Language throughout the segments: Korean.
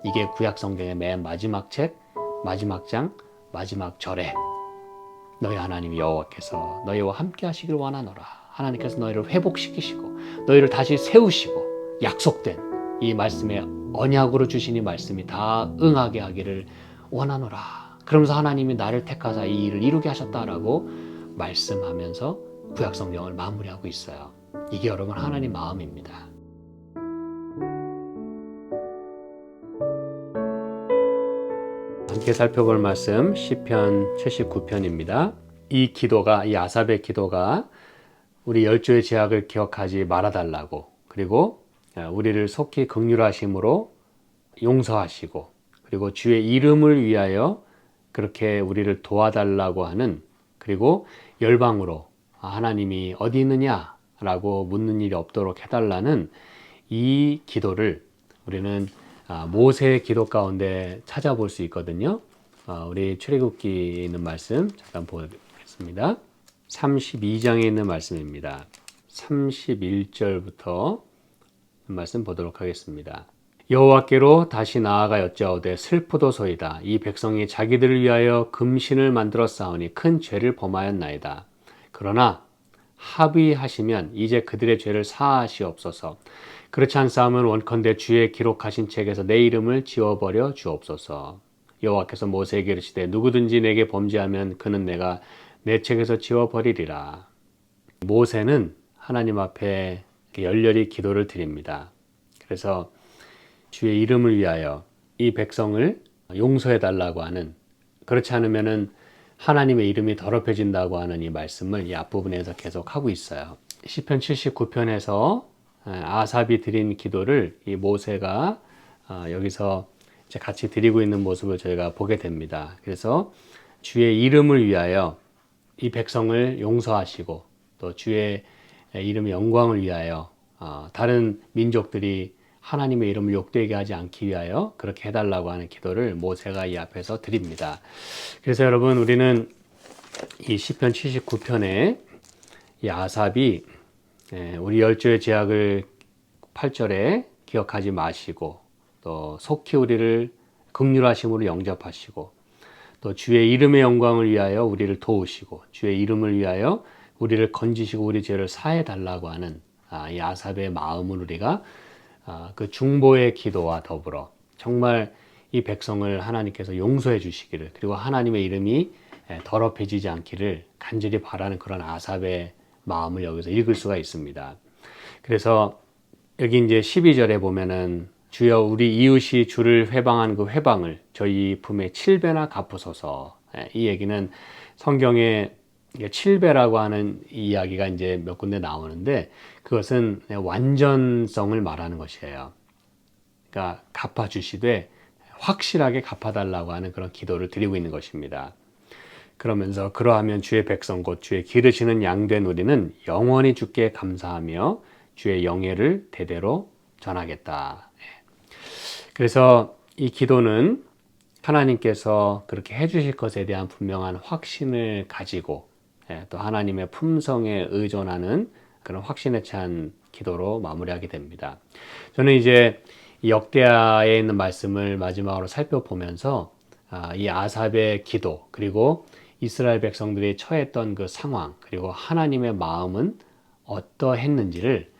이게 구약 성경의 맨 마지막 책, 마지막 장, 마지막 절에 너희 하나님 여호와께서 너희와 함께 하시길 원하노라. 하나님께서 너희를 회복시키시고 너희를 다시 세우시고 약속된 이 말씀에 언약으로 주신 이 말씀이 다 응하게 하기를 원하노라. 그러면서 하나님이 나를 택하사 이 일을 이루게 하셨다라고 말씀하면서 구약 성경을 마무리하고 있어요. 이게 여러분 하나님 마음입니다. 함께 살펴볼 말씀 시편 79편입니다. 이 기도가, 이 아삽의 기도가 우리 열조의 죄악을 기억하지 말아달라고, 그리고 우리를 속히 긍휼하심으로 용서하시고, 그리고 주의 이름을 위하여 그렇게 우리를 도와달라고 하는, 그리고 열방으로 하나님이 어디 있느냐라고 묻는 일이 없도록 해달라는 이 기도를 우리는 모세의 기도 가운데 찾아볼 수 있거든요. 우리 출애굽기에 있는 말씀 잠깐 보겠습니다. 32장에 있는 말씀입니다. 31절부터 말씀 보도록 하겠습니다. 여호와께로 다시 나아가 여짜오되 슬프도소이다. 이 백성이 자기들을 위하여 금신을 만들어 싸우니 큰 죄를 범하였나이다. 그러나 합의하시면 이제 그들의 죄를 사하시옵소서. 그렇지 않사오면 원컨대 주의 기록하신 책에서 내 이름을 지워버려 주옵소서. 여호와께서 모세에게 이르시되 누구든지 내게 범죄하면 그는 내가 내 책에서 지워버리리라. 모세는 하나님 앞에 열렬히 기도를 드립니다. 그래서 주의 이름을 위하여 이 백성을 용서해 달라고 하는, 그렇지 않으면은 하나님의 이름이 더럽혀진다고 하는 이 말씀을 이 앞부분에서 계속 하고 있어요. 시편 79편에서 아삽이 드린 기도를 이 모세가 여기서 이제 같이 드리고 있는 모습을 저희가 보게 됩니다. 그래서 주의 이름을 위하여 이 백성을 용서하시고 또 주의 이름의 영광을 위하여 다른 민족들이 하나님의 이름을 욕되게 하지 않기 위하여 그렇게 해달라고 하는 기도를 모세가 이 앞에서 드립니다. 그래서 여러분, 우리는 이 시편 79편에 이 아삽이 우리 열조의 죄악을 8절에 기억하지 마시고 또 속히 우리를 긍휼하심으로 영접하시고 또 주의 이름의 영광을 위하여 우리를 도우시고 주의 이름을 위하여 우리를 건지시고 우리 죄를 사해 달라고 하는 이 아삽의 마음을 우리가 그 중보의 기도와 더불어 정말 이 백성을 하나님께서 용서해 주시기를, 그리고 하나님의 이름이 더럽혀지지 않기를 간절히 바라는 그런 아삽의 마음을 여기서 읽을 수가 있습니다. 그래서 여기 이제 12절에 보면은 주여 우리 이웃이 주를 회방한 그 회방을 저희 품에 7배나 갚으소서. 이 얘기는 성경에 7배라고 하는 이야기가 이제 몇 군데 나오는데 그것은 완전성을 말하는 것이에요. 그러니까 갚아주시되 확실하게 갚아달라고 하는 그런 기도를 드리고 있는 것입니다. 그러면서 그러하면 주의 백성 곧 주의 기르시는 양된 우리는 영원히 주께 감사하며 주의 영예를 대대로 전하겠다. 그래서 이 기도는 하나님께서 그렇게 해주실 것에 대한 분명한 확신을 가지고 또 하나님의 품성에 의존하는 그런 확신에 찬 기도로 마무리하게 됩니다. 저는 이제 역대하에 있는 말씀을 마지막으로 살펴보면서 이 아삽의 기도, 그리고 이스라엘 백성들이 처했던 그 상황, 그리고 하나님의 마음은 어떠했는지를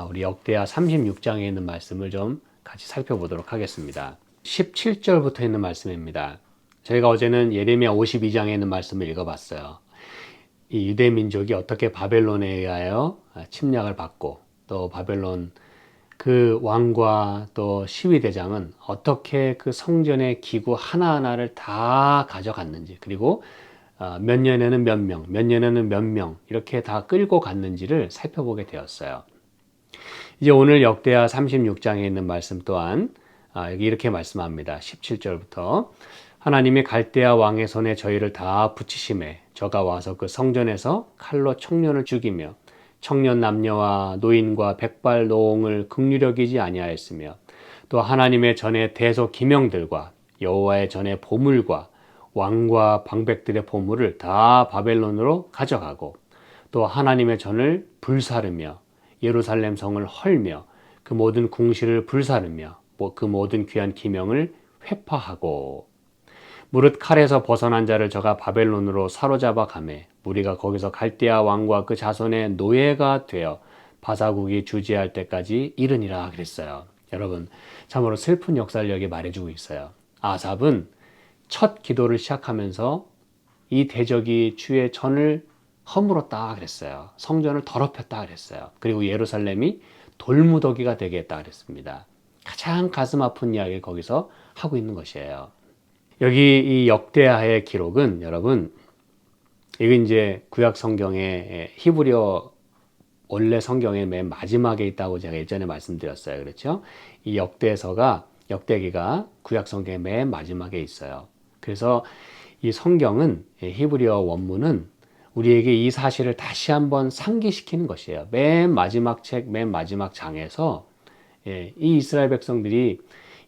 우리 역대하 36장에 있는 말씀을 좀 같이 살펴보도록 하겠습니다. 17절부터 있는 말씀입니다. 저희가 어제는 예레미야 52장에 있는 말씀을 읽어봤어요. 이 유대 민족이 어떻게 바벨론에 의하여 침략을 받고 또 바벨론 그 왕과 또 시위대장은 어떻게 그 성전의 기구 하나하나를 다 가져갔는지, 그리고 몇 년에는 몇 명, 몇 년에는 몇 명 이렇게 다 끌고 갔는지를 살펴보게 되었어요. 이제 오늘 역대하 36장에 있는 말씀 또한 여기 이렇게 말씀합니다. 17절부터 하나님이 갈대아 왕의 손에 저희를 다 붙이심에 저가 와서 그 성전에서 칼로 청년을 죽이며 청년 남녀와 노인과 백발 노홍을 긍휼히 여기지 아니하였으며 또 하나님의 전에 대속 기명들과 여호와의 전에 보물과 왕과 방백들의 보물을 다 바벨론으로 가져가고 또 하나님의 전을 불사르며 예루살렘 성을 헐며 그 모든 궁실을 불사르며 그 모든 귀한 기명을 회파하고 무릇 칼에서 벗어난 자를 저가 바벨론으로 사로잡아 가매 우리가 거기서 갈대아 왕과 그 자손의 노예가 되어 바사국이 주지할 때까지 이르니라 그랬어요. 여러분, 참으로 슬픈 역사를 여기 말해주고 있어요. 아삽은 첫 기도를 시작하면서 이 대적이 주의 전을 허물었다 그랬어요. 성전을 더럽혔다 그랬어요. 그리고 예루살렘이 돌무더기가 되게 했다 그랬습니다. 가장 가슴 아픈 이야기를 거기서 하고 있는 것이에요. 여기 이 역대하의 기록은 여러분, 이건 이제 구약 성경의 히브리어 원래 성경의 맨 마지막에 있다고 제가 예전에 말씀드렸어요. 그렇죠? 이 역대기가 구약 성경의 맨 마지막에 있어요. 그래서 이 성경은 히브리어 원문은 우리에게 이 사실을 다시 한번 상기시키는 것이에요. 맨 마지막 책, 맨 마지막 장에서 이 이스라엘 백성들이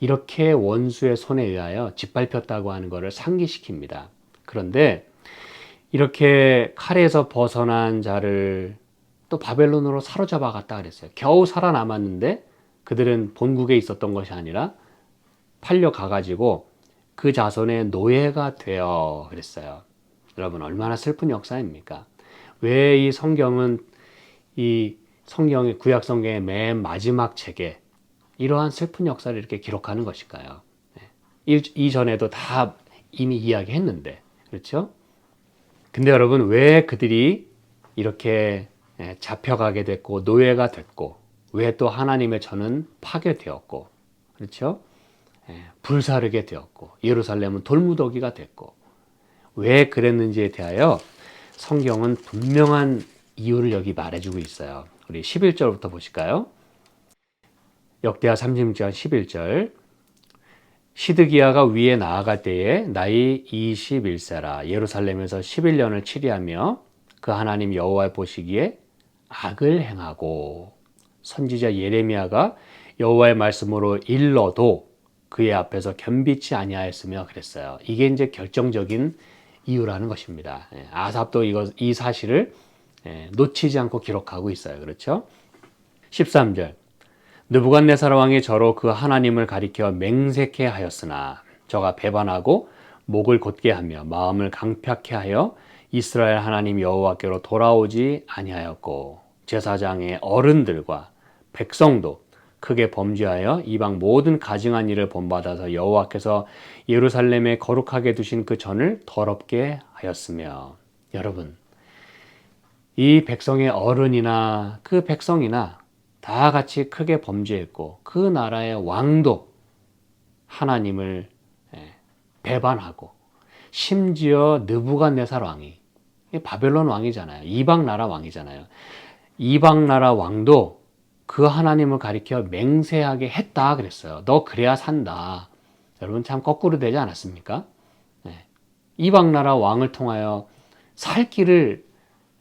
이렇게 원수의 손에 의하여 짓밟혔다고 하는 것을 상기시킵니다. 그런데 이렇게 칼에서 벗어난 자를 또 바벨론으로 사로잡아 갔다 그랬어요. 겨우 살아남았는데 그들은 본국에 있었던 것이 아니라 팔려가 가지고 그 자손의 노예가 되어 그랬어요. 여러분, 얼마나 슬픈 역사입니까? 왜 이 성경은 이 성경의 구약 성경의 맨 마지막 책에 이러한 슬픈 역사를 이렇게 기록하는 것일까요? 이전에도 다 이미 이야기했는데, 그렇죠? 근데 여러분, 왜 그들이 이렇게 잡혀가게 됐고 노예가 됐고 왜 또 하나님의 전은 파괴되었고, 그렇죠? 불사르게 되었고 예루살렘은 돌무더기가 됐고 왜 그랬는지에 대하여 성경은 분명한 이유를 여기 말해주고 있어요. 우리 11절부터 보실까요? 역대하 36장 11절. 시드기야가 위에 나아갈 때에 나이 21세라 예루살렘에서 11년을 치리하며 그 하나님 여호와 보시기에 악을 행하고 선지자 예레미야가 여호와의 말씀으로 일러도 그의 앞에서 겸비치 아니하였으며 그랬어요. 이게 이제 결정적인 이유라는 것입니다. 아삽도 이 사실을 놓치지 않고 기록하고 있어요. 그렇죠? 13절. 느부갓네살 왕이 저로 그 하나님을 가리켜 맹세케 하였으나 저가 배반하고 목을 곧게 하며 마음을 강팍케 하여 이스라엘 하나님 여호와께로 돌아오지 아니하였고 제사장의 어른들과 백성도 크게 범죄하여 이방 모든 가증한 일을 본받아서 여호와께서 예루살렘에 거룩하게 두신 그 전을 더럽게 하였으며. 여러분, 이 백성의 어른이나 그 백성이나 다 같이 크게 범죄했고 그 나라의 왕도 하나님을 배반하고 심지어 느부갓네살 왕이 바벨론 왕이잖아요. 이방 나라 왕이잖아요. 이방 나라 왕도 그 하나님을 가리켜 맹세하게 했다 그랬어요. 너 그래야 산다. 여러분, 참 거꾸로 되지 않았습니까? 이방 나라 왕을 통하여 살 길을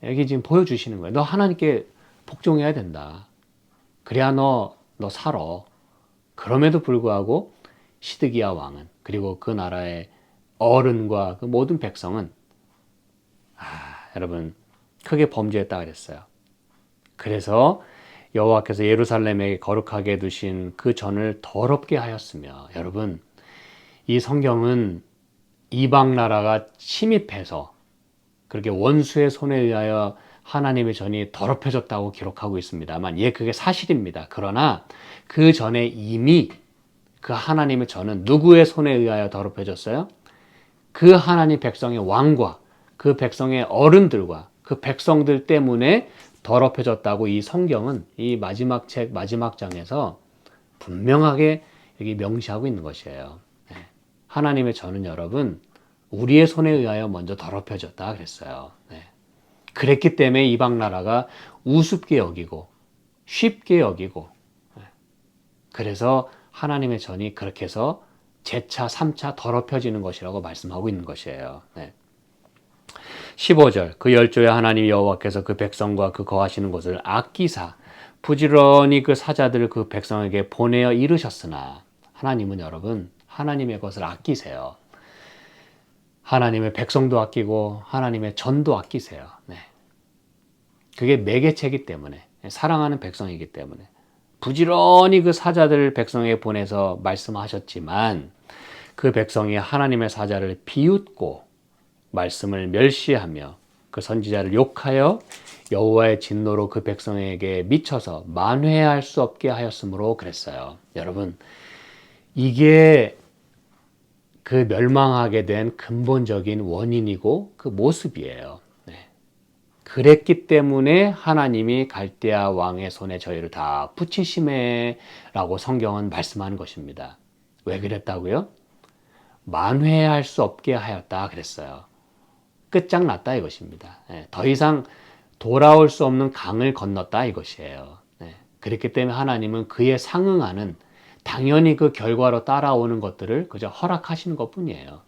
여기 지금 보여주시는 거예요. 너 하나님께 복종해야 된다. 그래야 너 살아. 그럼에도 불구하고 시드기야 왕은, 그리고 그 나라의 어른과 그 모든 백성은 여러분, 크게 범죄했다 그랬어요. 그래서 여호와께서 예루살렘에 거룩하게 두신 그 전을 더럽게 하였으며. 여러분, 이 성경은 이방 나라가 침입해서 그렇게 원수의 손에 의하여 하나님의 전이 더럽혀졌다고 기록하고 있습니다만, 그게 사실입니다. 그러나 그 전에 이미 그 하나님의 전은 누구의 손에 의하여 더럽혀졌어요? 그 하나님 백성의 왕과 그 백성의 어른들과 그 백성들 때문에 더럽혀졌다고 이 성경은 이 마지막 책 마지막 장에서 분명하게 여기 명시하고 있는 것이에요. 하나님의 전은 여러분, 우리의 손에 의하여 먼저 더럽혀졌다 그랬어요. 그랬기 때문에 이방 나라가 우습게 여기고 쉽게 여기고, 그래서 하나님의 전이 그렇게 해서 재차 3차 더럽혀지는 것이라고 말씀하고 있는 것이에요. 15절. 그 열조의 하나님 여호와께서 그 백성과 그 거하시는 곳을 아끼사 부지런히 그 사자들을 그 백성에게 보내어 이르셨으나. 하나님은 여러분, 하나님의 것을 아끼세요. 하나님의 백성도 아끼고 하나님의 전도 아끼세요. 그게 매개체이기 때문에, 사랑하는 백성이기 때문에. 부지런히 그 사자들 백성에게 보내서 말씀하셨지만 그 백성이 하나님의 사자를 비웃고 말씀을 멸시하며 그 선지자를 욕하여 여호와의 진노로 그 백성에게 미쳐서 만회할 수 없게 하였으므로 그랬어요. 여러분, 이게 그 멸망하게 된 근본적인 원인이고 그 모습이에요. 네. 그랬기 때문에 하나님이 갈대아 왕의 손에 저희를 다 붙이심에라고 성경은 말씀하는 것입니다. 왜 그랬다고요? 만회할 수 없게 하였다 그랬어요. 끝장났다 이것입니다. 더 이상 돌아올 수 없는 강을 건넜다 이것이에요. 그렇기 때문에 하나님은 그에 상응하는 당연히 그 결과로 따라오는 것들을 그저 허락하시는 것뿐이에요.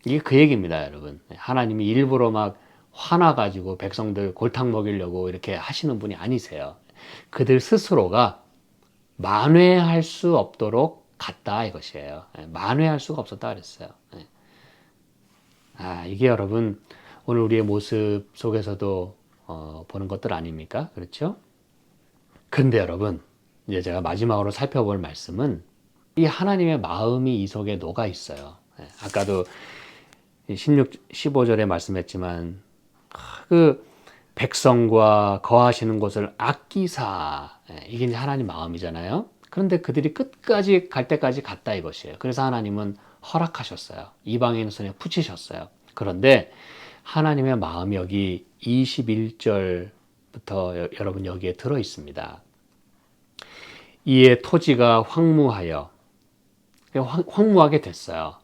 이게 그 얘기입니다, 여러분. 하나님이 일부러 막 화나가지고 백성들 골탕 먹이려고 이렇게 하시는 분이 아니세요. 그들 스스로가 만회할 수 없도록 갔다 이것이에요. 만회할 수가 없었다 그랬어요. 이게 여러분 오늘 우리의 모습 속에서도 보는 것들 아닙니까? 그렇죠? 근데 여러분 이제 제가 마지막으로 살펴볼 말씀은 이 하나님의 마음이 이 속에 녹아 있어요. 아까도 16, 15절에 말씀했지만 그 백성과 거하시는 곳을 아끼사 이게 이제 하나님 마음이잖아요. 그런데 그들이 끝까지 갈 때까지 갔다 이것이에요. 그래서 하나님은 허락하셨어요. 이방인 손에 붙이셨어요. 그런데 하나님의 마음이 여기 21절부터 여러분 여기에 들어 있습니다. 이에 토지가 황무하여 황무하게 됐어요.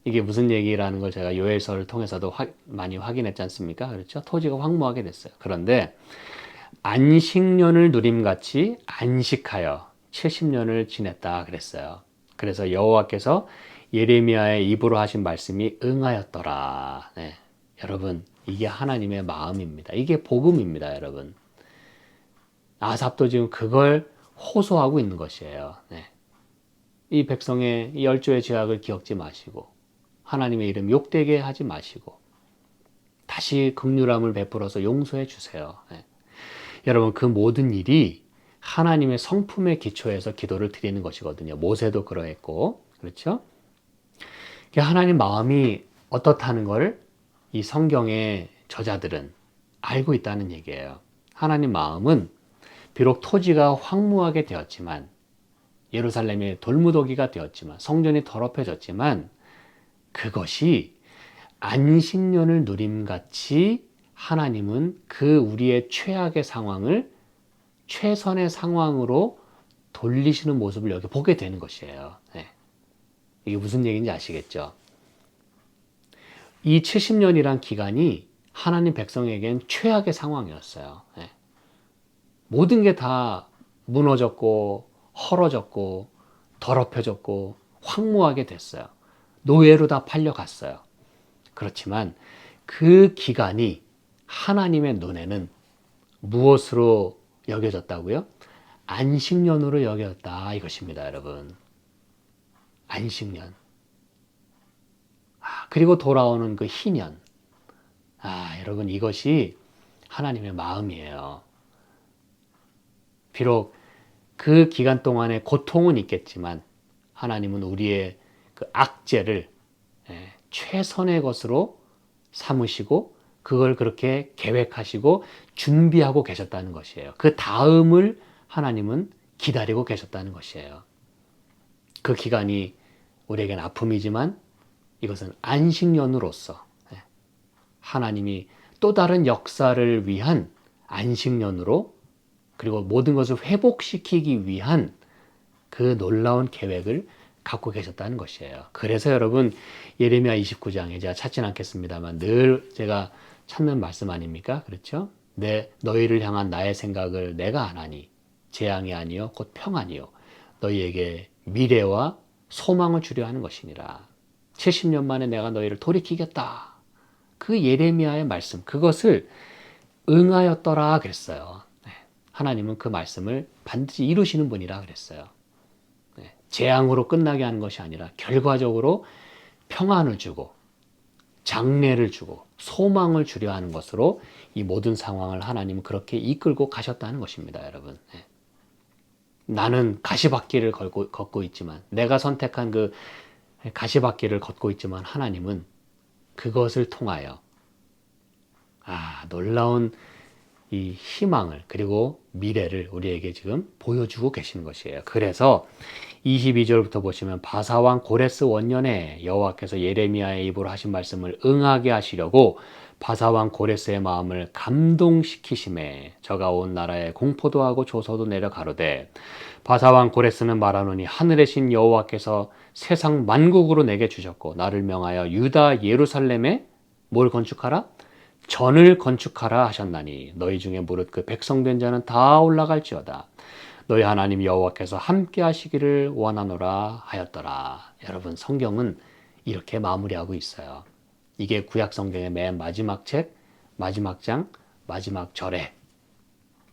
이게 무슨 얘기라는 걸 제가 요엘서를 통해서도 많이 확인했지 않습니까? 그렇죠? 토지가 황무하게 됐어요. 그런데 안식년을 누림같이 안식하여 70년을 지냈다 그랬어요. 그래서 여호와께서 예레미야의 입으로 하신 말씀이 응하였더라. 여러분 이게 하나님의 마음입니다. 이게 복음입니다, 여러분. 아삽도 지금 그걸 호소하고 있는 것이에요. 이 백성의 이 열조의 죄악을 기억지 마시고 하나님의 이름 욕되게 하지 마시고 다시 긍휼함을 베풀어서 용서해 주세요. 여러분 그 모든 일이 하나님의 성품의 기초에서 기도를 드리는 것이거든요. 모세도 그러했고 그렇죠? 하나님 마음이 어떻다는 걸 이 성경의 저자들은 알고 있다는 얘기예요. 하나님 마음은 비록 토지가 황무하게 되었지만 예루살렘이 돌무더기가 되었지만 성전이 더럽혀졌지만 그것이 안식년을 누림같이 하나님은 그 우리의 최악의 상황을 최선의 상황으로 돌리시는 모습을 여기 보게 되는 것이에요. 이게 무슨 얘기인지 아시겠죠? 이 70년이란 기간이 하나님 백성에겐 최악의 상황이었어요. 모든 게 다 무너졌고 헐어졌고 더럽혀졌고 황무하게 됐어요. 노예로 다 팔려갔어요. 그렇지만 그 기간이 하나님의 눈에는 무엇으로 여겨졌다고요? 안식년으로 여겨졌다 이것입니다, 여러분. 안식년. 그리고 돌아오는 그 희년. 여러분 이것이 하나님의 마음이에요. 비록 그 기간 동안에 고통은 있겠지만 하나님은 우리의 그 악죄를 최선의 것으로 삼으시고 그걸 그렇게 계획하시고 준비하고 계셨다는 것이에요. 그 다음을 하나님은 기다리고 계셨다는 것이에요. 그 기간이 우리에겐 아픔이지만 이것은 안식년으로서 하나님이 또 다른 역사를 위한 안식년으로 그리고 모든 것을 회복시키기 위한 그 놀라운 계획을 갖고 계셨다는 것이에요. 그래서 여러분 예레미야 29장에 제가 찾진 않겠습니다만 늘 제가 찾는 말씀 아닙니까? 그렇죠? 너희를 향한 나의 생각을 내가 아나니 재앙이 아니요 곧 평안이요 너희에게 미래와 소망을 주려 하는 것이니라. 70년 만에 내가 너희를 돌이키겠다. 그 예레미야의 말씀 그것을 응하였더라 그랬어요. 하나님은 그 말씀을 반드시 이루시는 분이라 그랬어요. 재앙으로 끝나게 하는 것이 아니라 결과적으로 평안을 주고 장래를 주고 소망을 주려 하는 것으로 이 모든 상황을 하나님은 그렇게 이끌고 가셨다는 것입니다, 여러분. 예. 나는 가시밭길을 걷고 있지만, 내가 선택한 그 가시밭길을 걷고 있지만 하나님은 그것을 통하여 놀라운 이 희망을 그리고 미래를 우리에게 지금 보여주고 계시는 것이에요. 그래서 22절부터 보시면 바사왕 고레스 원년에 여호와께서 예레미야의 입으로 하신 말씀을 응하게 하시려고 바사왕 고레스의 마음을 감동시키심에 저가 온 나라에 공포도 하고 조서도 내려 가로되 바사왕 고레스는 말하노니 하늘의 신 여호와께서 세상 만국으로 내게 주셨고 나를 명하여 유다 예루살렘에 뭘 건축하라? 전을 건축하라 하셨나니 너희 중에 무릇 그 백성된 자는 다 올라갈지어다. 너희 하나님 여호와께서 함께 하시기를 원하노라 하였더라. 여러분, 성경은 이렇게 마무리하고 있어요. 이게 구약 성경의 맨 마지막 책, 마지막 장, 마지막 절에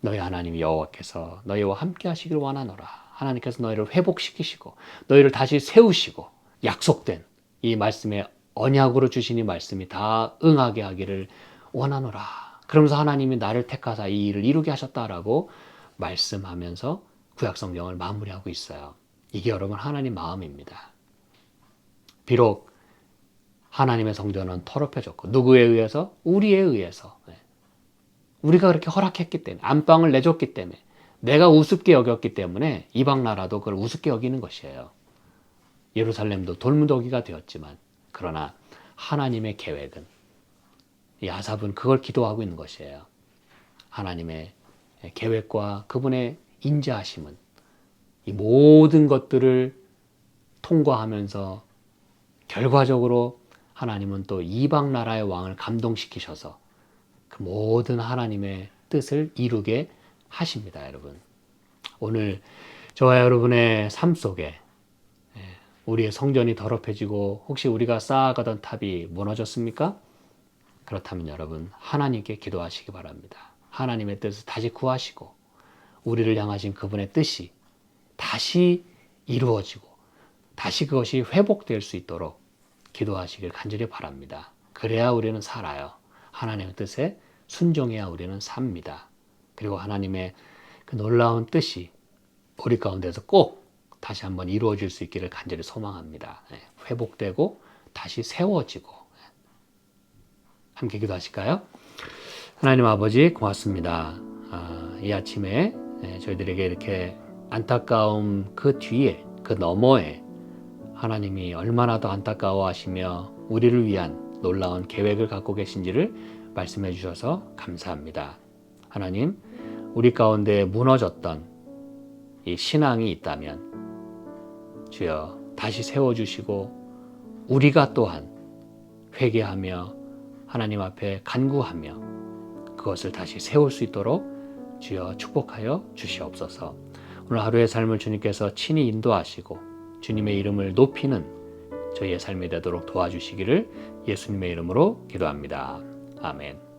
너희 하나님 여호와께서 너희와 함께 하시기를 원하노라. 하나님께서 너희를 회복시키시고 너희를 다시 세우시고 약속된 이 말씀에 언약으로 주신 이 말씀이 다 응하게 하기를 원하노라. 그러면서 하나님이 나를 택하사 이 일을 이루게 하셨다라고 말씀하면서 구약 성경을 마무리하고 있어요. 이게 여러분 하나님 마음입니다. 비록 하나님의 성전은 더럽혀졌고 누구에 의해서? 우리에 의해서. 우리가 그렇게 허락했기 때문에, 안방을 내줬기 때문에, 내가 우습게 여겼기 때문에 이방 나라도 그걸 우습게 여기는 것이에요. 예루살렘도 돌무더기가 되었지만, 그러나 하나님의 계획은, 이 아삽은 그걸 기도하고 있는 것이에요. 하나님의 계획과 그분의 인자하심은 이 모든 것들을 통과하면서 결과적으로 하나님은 또 이방 나라의 왕을 감동시키셔서 그 모든 하나님의 뜻을 이루게 하십니다, 여러분. 오늘 저와 여러분의 삶 속에 우리의 성전이 더럽혀지고 혹시 우리가 쌓아가던 탑이 무너졌습니까? 그렇다면 여러분 하나님께 기도하시기 바랍니다. 하나님의 뜻을 다시 구하시고 우리를 향하신 그분의 뜻이 다시 이루어지고 다시 그것이 회복될 수 있도록 기도하시길 간절히 바랍니다. 그래야 우리는 살아요. 하나님의 뜻에 순종해야 우리는 삽니다. 그리고 하나님의 그 놀라운 뜻이 우리 가운데서 꼭 다시 한번 이루어질 수 있기를 간절히 소망합니다. 회복되고 다시 세워지고. 함께 기도하실까요? 하나님 아버지 고맙습니다. 이 아침에 저희들에게 이렇게 안타까움 그 뒤에 그 너머에 하나님이 얼마나 더 안타까워하시며 우리를 위한 놀라운 계획을 갖고 계신지를 말씀해 주셔서 감사합니다. 하나님, 우리 가운데 무너졌던 이 신앙이 있다면 주여 다시 세워주시고 우리가 또한 회개하며 하나님 앞에 간구하며 그것을 다시 세울 수 있도록 주여 축복하여 주시옵소서. 오늘 하루의 삶을 주님께서 친히 인도하시고 주님의 이름을 높이는 저희의 삶이 되도록 도와주시기를 예수님의 이름으로 기도합니다. 아멘.